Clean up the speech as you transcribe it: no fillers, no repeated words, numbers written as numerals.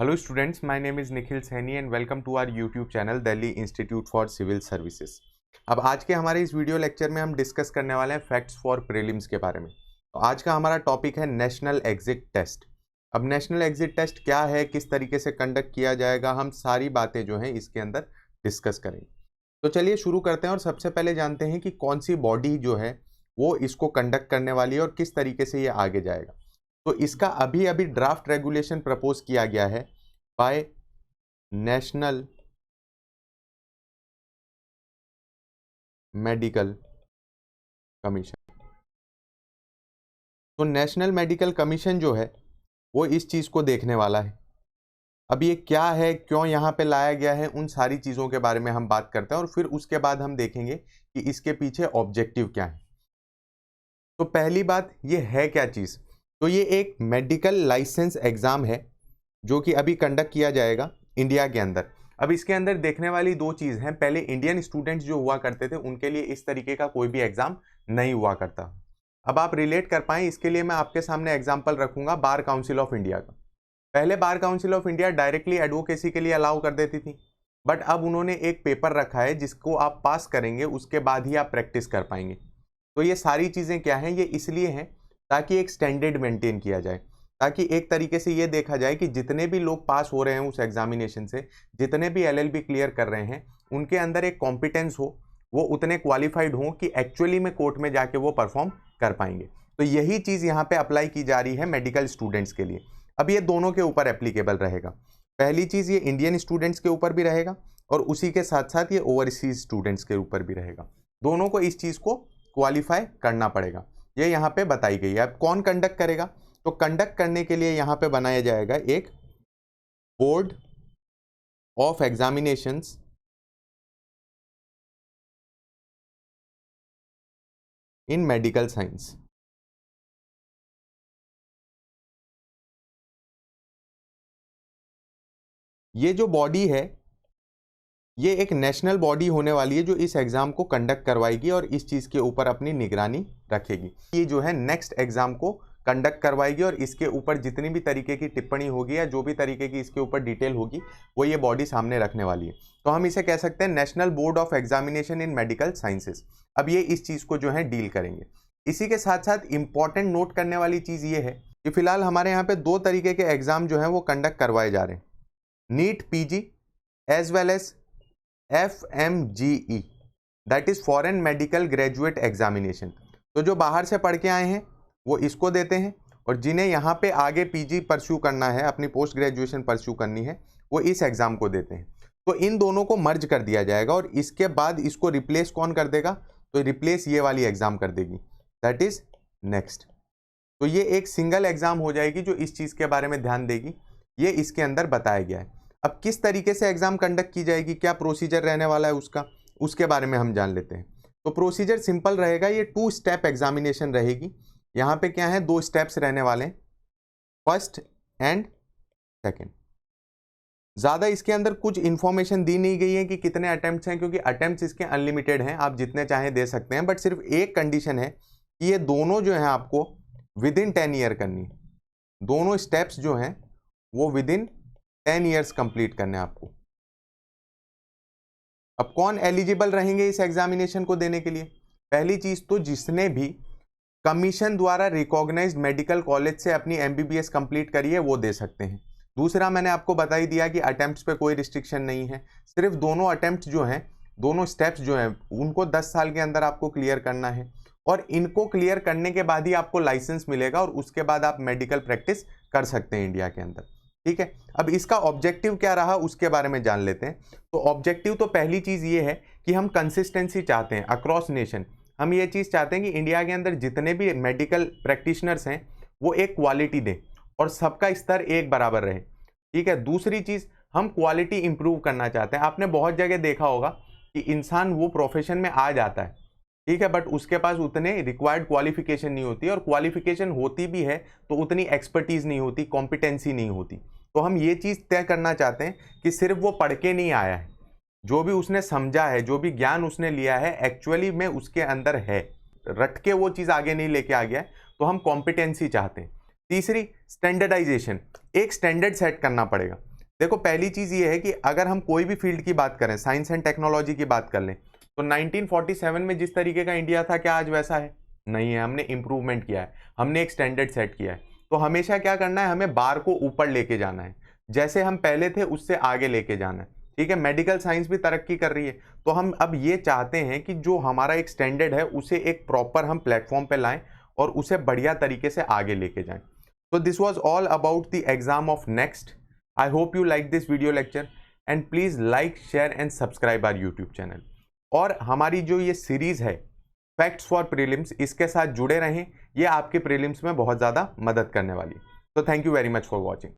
Hello students, my name is Nikhil Saini and welcome to our YouTube channel Delhi institute for civil services. अब आज के हमारे इस वीडियो लेक्चर में हम डिस्कस करने वाले हैं फैक्ट्स फॉर प्रीलिम्स के बारे में। तो आज का हमारा टॉपिक है नेशनल एग्जिट टेस्ट। अब नेशनल एग्जिट टेस्ट क्या है, किस तरीके से कंडक्ट किया जाएगा, हम सारी बातें जो हैं इसके अंदर डिस्कस करेंगे। तो चलिए शुरू करते हैं और सबसे पहले जानते हैं कि कौन सी बॉडी जो है वो इसको कंडक्ट करने वाली है और किस तरीके से ये आगे जाएगा। तो इसका अभी अभी ड्राफ्ट रेगुलेशन प्रपोज किया गया है बाय नेशनल मेडिकल कमीशन। तो नेशनल मेडिकल कमीशन जो है वो इस चीज़ को देखने वाला है। अब ये क्या है, क्यों यहाँ पे लाया गया है, उन सारी चीज़ों के बारे में हम बात करते हैं और फिर उसके बाद हम देखेंगे कि इसके पीछे ऑब्जेक्टिव क्या है। तो पहली बात, ये है क्या चीज़? तो ये एक मेडिकल लाइसेंस एग्ज़ाम है जो कि अभी कंडक्ट किया जाएगा इंडिया के अंदर। अब इसके अंदर देखने वाली दो चीज़ हैं। पहले इंडियन स्टूडेंट्स जो हुआ करते थे उनके लिए इस तरीके का कोई भी एग्ज़ाम नहीं हुआ करता। अब आप रिलेट कर पाएँ इसके लिए मैं आपके सामने एग्जाम्पल रखूंगा बार काउंसिल ऑफ इंडिया का। पहले bar council of India directly advocacy के लिए अलाउ कर देती थी, बट अब उन्होंने एक पेपर रखा है जिसको आप पास करेंगे उसके बाद ही आप प्रैक्टिस कर पाएंगे। तो ये सारी चीज़ें क्या हैं, ये इसलिए हैं ताकि एक स्टैंडर्ड मेंटेन किया जाए, ताकि एक तरीके से ये देखा जाए कि जितने भी लोग पास हो रहे हैं उस एग्जामिनेशन से, जितने भी एलएलबी क्लियर कर रहे हैं, उनके अंदर एक कॉम्पिटेंस हो, वो उतने क्वालिफाइड हों कि एक्चुअली में कोर्ट में जाके वो परफॉर्म कर पाएंगे। तो यही चीज़ यहाँ पे अप्लाई की जा रही है मेडिकल स्टूडेंट्स के लिए। अब ये दोनों के ऊपर एप्लीकेबल रहेगा। पहली चीज़, ये इंडियन स्टूडेंट्स के ऊपर भी रहेगा और उसी के साथ साथ ये ओवरसीज स्टूडेंट्स के ऊपर भी रहेगा। दोनों को इस चीज़ को क्वालिफाई करना पड़ेगा, ये यहाँ पे बताई गई है। अब कौन कंडक्ट करेगा? तो कंडक्ट करने के लिए यहाँ पे बनाया जाएगा एक board of examinations in medical science. ये जो बॉडी है ये एक नेशनल बॉडी होने वाली है जो इस एग्जाम को कंडक्ट करवाएगी और इस चीज़ के ऊपर अपनी निगरानी रखेगी। ये जो है नेक्स्ट एग्जाम को कंडक्ट करवाएगी और इसके ऊपर जितनी भी तरीके की टिप्पणी होगी या जो भी तरीके की इसके ऊपर डिटेल होगी वो ये बॉडी सामने रखने वाली है। तो हम इसे कह सकते हैं national board of examination in medical sciences. अब ये इस चीज़ को जो है डील करेंगे। इसी के साथ साथ इंपॉर्टेंट नोट करने वाली चीज़ ये है कि फिलहाल हमारे यहाँ पे दो तरीके के एग्जाम जो हैं वो कंडक्ट करवाए जा रहे हैं, NEET PG as well as FMGE, that is foreign medical graduate examination. तो जो बाहर से पढ़ के आए हैं वो इसको देते हैं और जिन्हें यहाँ पे आगे पीजी परस्यू करना है, अपनी पोस्ट ग्रेजुएशन परस्यू करनी है, वो इस एग्जाम को देते हैं। तो इन दोनों को मर्ज कर दिया जाएगा और इसके बाद इसको रिप्लेस कौन कर देगा? तो रिप्लेस ये वाली एग्जाम कर देगी, दैट इज नेक्स्ट। तो ये एक सिंगल एग्जाम हो जाएगी जो इस चीज़ के बारे में ध्यान देगी, ये इसके अंदर बताया गया है। अब किस तरीके से एग्जाम कंडक्ट की जाएगी, क्या प्रोसीजर रहने वाला है उसका, उसके बारे में हम जान लेते हैं। तो प्रोसीजर सिंपल रहेगा, ये 2 स्टेप एग्जामिनेशन रहेगी। यहाँ पे क्या है, 2 स्टेप्स रहने वाले हैं, फर्स्ट एंड सेकेंड। ज़्यादा इसके अंदर कुछ इंफॉर्मेशन दी नहीं गई है कि कितने अटेम्प्ट्स हैं, क्योंकि अटेम्प्ट्स इसके अनलिमिटेड हैं, आप जितने चाहें दे सकते हैं। बट सिर्फ एक कंडीशन है कि ये दोनों जो है आपको विद इन 10 ईयर करनी है। दोनों स्टेप्स जो हैं वो विद इन 10 ईयर्स कंप्लीट करने आपको। अब कौन एलिजिबल रहेंगे इस एग्जामिनेशन को देने के लिए? पहली चीज तो जिसने भी कमीशन द्वारा रिकॉग्नाइज्ड मेडिकल कॉलेज से अपनी MBBS कंप्लीट करी है वो दे सकते हैं। दूसरा, मैंने आपको बता ही दिया कि अटेम्प्ट्स पे कोई रिस्ट्रिक्शन नहीं है, सिर्फ दोनों अटेम्प्ट्स जो हैं, दोनों स्टेप्स जो हैं उनको 10 साल के अंदर आपको क्लियर करना है और इनको क्लियर करने के बाद ही आपको लाइसेंस मिलेगा और उसके बाद आप मेडिकल प्रैक्टिस कर सकते हैं इंडिया के अंदर। ठीक है, अब इसका ऑब्जेक्टिव क्या रहा उसके बारे में जान लेते हैं। तो ऑब्जेक्टिव तो पहली चीज़ ये है कि हम कंसिस्टेंसी चाहते हैं अक्रॉस नेशन। हम ये चीज़ चाहते हैं कि इंडिया के अंदर जितने भी मेडिकल प्रैक्टिशनर्स हैं वो एक क्वालिटी दें और सबका स्तर एक बराबर रहे। ठीक है, दूसरी चीज़, हम क्वालिटी इंप्रूव करना चाहते हैं। आपने बहुत जगह देखा होगा कि इंसान वो प्रोफेशन में आ जाता है, ठीक है, बट उसके पास उतने रिक्वायर्ड क्वालिफिकेशन नहीं होती और क्वालिफिकेशन होती भी है तो उतनी एक्सपर्टीज नहीं होती, कॉम्पिटेंसी नहीं होती। तो हम ये चीज़ तय करना चाहते हैं कि सिर्फ वो पढ़ के नहीं आया है, जो भी उसने समझा है, जो भी ज्ञान उसने लिया है एक्चुअली में उसके अंदर है, रट के वो चीज़ आगे नहीं लेके आ गया है। तो हम कॉम्पिटेंसी चाहते हैं। तीसरी, स्टैंडर्डाइजेशन, एक स्टैंडर्ड सेट करना पड़ेगा। देखो पहली चीज ये है कि अगर हम कोई भी फील्ड की बात करें, साइंस एंड टेक्नोलॉजी की बात कर लें, तो 1947 में जिस तरीके का इंडिया था क्या आज वैसा है? नहीं है। हमने इंप्रूवमेंट किया है, हमने एक स्टैंडर्ड सेट किया है। तो हमेशा क्या करना है, हमें बार को ऊपर लेके जाना है, जैसे हम पहले थे उससे आगे लेके जाना है। ठीक है, मेडिकल साइंस भी तरक्की कर रही है, तो हम अब ये चाहते हैं कि जो हमारा एक स्टैंडर्ड है उसे एक प्रॉपर हम प्लेटफॉर्म पे लाएं और उसे बढ़िया तरीके से आगे लेके जाएं। तो this was all about the exam of next. I hope you like this video lecture and please like, share and subscribe our YouTube channel. और हमारी जो ये सीरीज है फैक्ट्स फॉर प्रीलिम्स, इसके साथ जुड़े रहें, ये आपके प्रीलिम्स में बहुत ज़्यादा मदद करने वाली है। तो thank you very much for watching.